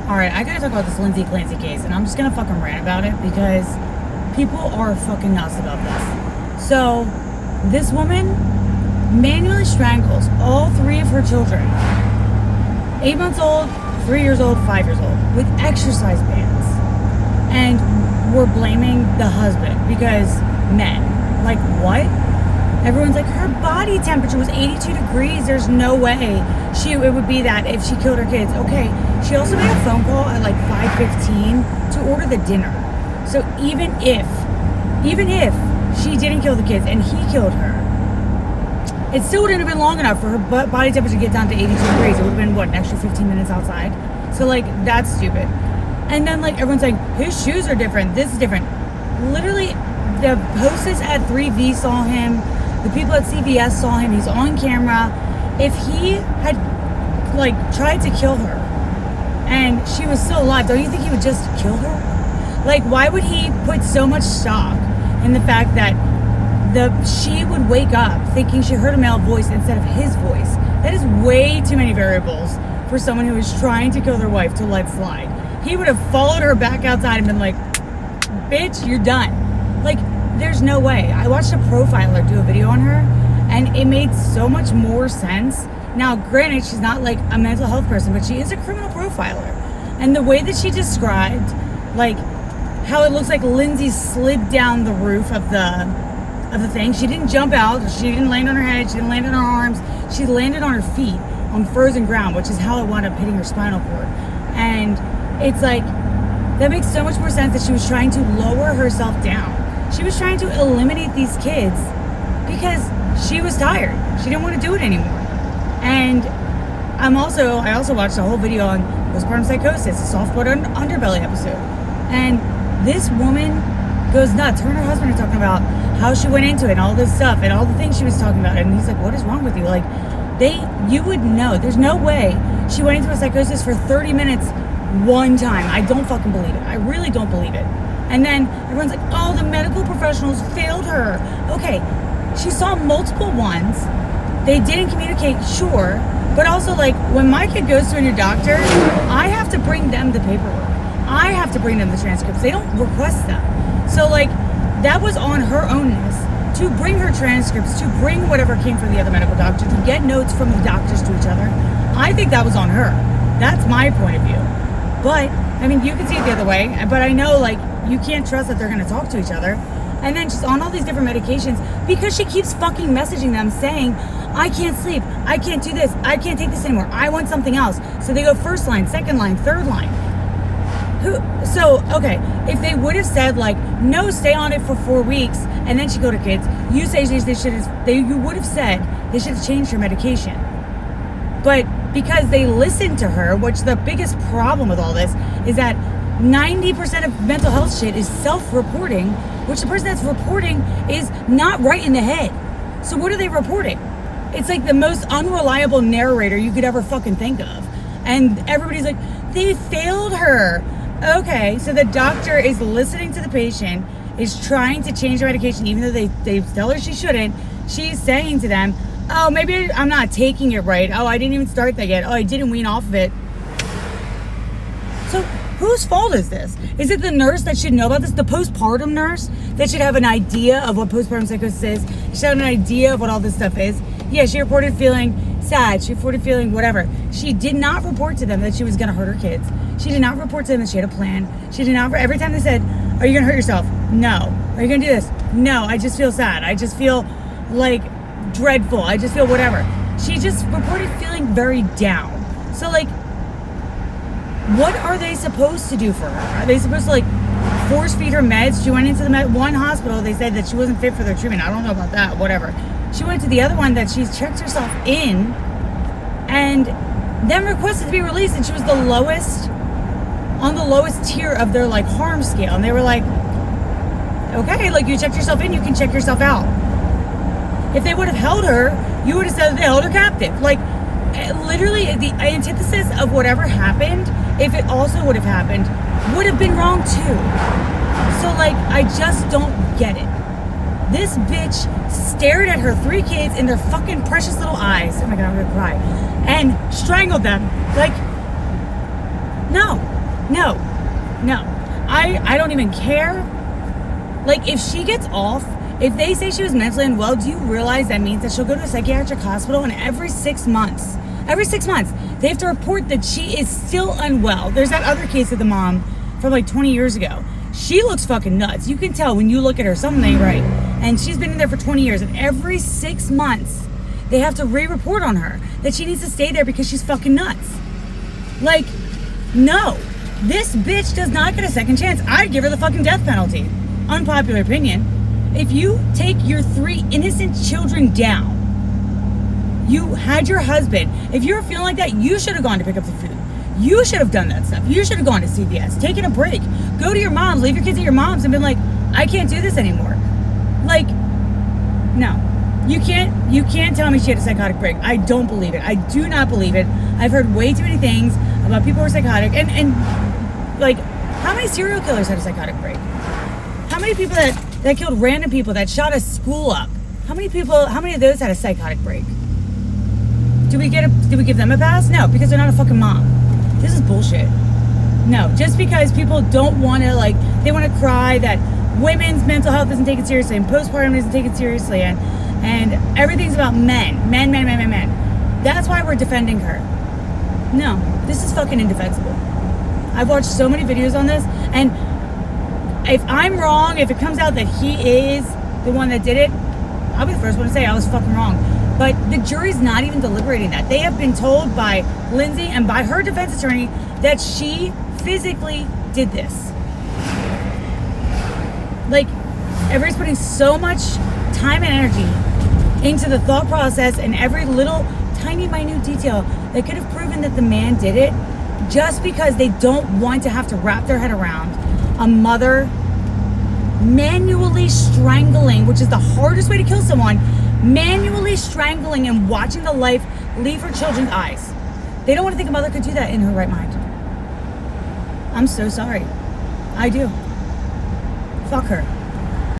Alright, I gotta talk about this Lindsay Clancy case, and I'm just gonna fucking rant about it because people are fucking nuts about this. So, this woman manually strangles all 3 of her children, 8 months old, 3 years old, 5 years old, with exercise bands. And we're blaming the husband because men. Like, what? Everyone's like, her body temperature was 82 degrees. There's no way it would be that if she killed her kids. Okay, she also made a phone call at like 5:15 to order the dinner. So even if she didn't kill the kids and he killed her, it still wouldn't have been long enough for her body temperature to get down to 82 degrees. It would have been, what, an extra 15 minutes outside? So, like, that's stupid. And then, like, everyone's like, his shoes are different. This is different. Literally, the hostess at 3V saw him. The people at CVS saw him. He's on camera. If he had, like, tried to kill her and she was still alive, don't you think he would just kill her? Like, why would he put so much stock in the fact that she would wake up thinking she heard a male voice instead of his voice? That is way too many variables for someone who is trying to kill their wife to let slide. He would have followed her back outside and been like, bitch, you're done. Like, there's no way. I watched a profiler do a video on her, and it made so much more sense. Now, granted, she's not like a mental health person, but she is a criminal profiler. And the way that she described, like, how it looks like Lindsay slid down the roof of the thing. She didn't jump out. She didn't land on her head. She didn't land on her arms. She landed on her feet on frozen ground, which is how it wound up hitting her spinal cord. And it's like, that makes so much more sense that she was trying to lower herself down. She was trying to eliminate these kids because she was tired. She didn't want to do it anymore. And I also watched a whole video on postpartum psychosis, a soft blood underbelly episode. And this woman goes nuts. Her and her husband are talking about how she went into it and all this stuff and all the things she was talking about. And he's like, what is wrong with you? Like, you would know. There's no way she went into a psychosis for 30 minutes one time. I don't fucking believe it. I really don't believe it. And then everyone's like, oh, the medical professionals failed her. Okay, she saw multiple ones. They didn't communicate, sure. But also, like, when my kid goes to a new doctor, I have to bring them the paperwork. I have to bring them the transcripts. They don't request them. So, like, that was on her ownness to bring her transcripts, to bring whatever came from the other medical doctor, to get notes from the doctors to each other. I think that was on her. That's my point of view. But, I mean, you can see it the other way. But I know, like, you can't trust that they're going to talk to each other. And then she's on all these different medications because she keeps fucking messaging them saying, I can't sleep. I can't do this. I can't take this anymore. I want something else. So they go first line, second line, third line. Okay, if they would have said, like, no, stay on it for 4 weeks, and then she killed her kids, you say you would have said they should have changed her medication. But because they listened to her, which the biggest problem with all this is that 90% of mental health shit is self-reporting, which the person that's reporting is not right in the head. So what are they reporting? It's like the most unreliable narrator you could ever fucking think of. And everybody's like, they failed her. Okay, so the doctor is listening to the patient, is trying to change her medication, even though they tell her she shouldn't. She's saying to them, oh, maybe I'm not taking it right. Oh, I didn't even start that yet. Oh, I didn't wean off of it. So whose fault is this? Is it the nurse that should know about this? The postpartum nurse that should have an idea of what postpartum psychosis is? Should have an idea of what all this stuff is? Yeah, she reported feeling sad. She reported feeling whatever. She did not report to them that she was going to hurt her kids. She did not report to them that she had a plan. She did not. Every time they said, are you going to hurt yourself? No. Are you going to do this? No. I just feel sad. I just feel like dreadful. I just feel whatever. She just reported feeling very down. So, like, what are they supposed to do for her? Are they supposed to, like, force feed her meds? She went into the one hospital. They said that she wasn't fit for their treatment. I don't know about that. Whatever. She went to the other one that she's checked herself in and then requested to be released, and she was on the lowest tier of their, like, harm scale. And they were like, okay, like, you checked yourself in, you can check yourself out. If they would have held her, you would have said they held her captive. Like, literally, the antithesis of whatever happened, if it also would have happened, would have been wrong too. So, like, I just don't get it. This bitch stared at her 3 kids in their fucking precious little eyes. Oh my God, I'm gonna cry. And strangled them. Like, no. No. I don't even care. Like, if she gets off, if they say she was mentally unwell, do you realize that means that she'll go to a psychiatric hospital, and every 6 months, they have to report that she is still unwell. There's that other case of the mom from like 20 years ago. She looks fucking nuts. You can tell when you look at her, something ain't right. And she's been in there for 20 years, and every 6 months, they have to re-report on her that she needs to stay there because she's fucking nuts. Like, no. This bitch does not get a second chance. I'd give her the fucking death penalty. Unpopular opinion. If you take your 3 innocent children down, you had your husband. If you're feeling like that, you should have gone to pick up the food. You should have done that stuff. You should have gone to CVS, taken a break, go to your mom's, leave your kids at your mom's, and been like, I can't do this anymore. Like, no. You can't tell me she had a psychotic break. I don't believe it. I do not believe it. I've heard way too many things about people who are psychotic. And like, how many serial killers had a psychotic break? How many people that killed random people, that shot a school up? How many of those had a psychotic break? Do we give them a pass? No, because they're not a fucking mom. This is bullshit. No, just because people don't want to, like, they want to cry that women's mental health isn't taken seriously and postpartum isn't taken seriously and everything's about men. That's why we're defending her. No, this is fucking indefensible. I've watched so many videos on this, and if I'm wrong, if it comes out that he is the one that did it, I'll be the first one to say I was fucking wrong. But the jury's not even deliberating that. They have been told by Lindsay and by her defense attorney that she physically did this. Like, everybody's putting so much time and energy into the thought process and every little tiny minute detail that could have proven that the man did it, just because they don't want to have to wrap their head around a mother manually strangling, which is the hardest way to kill someone, manually strangling and watching the life leave her children's eyes. They don't want to think a mother could do that in her right mind. I'm so sorry. I do. Fuck her.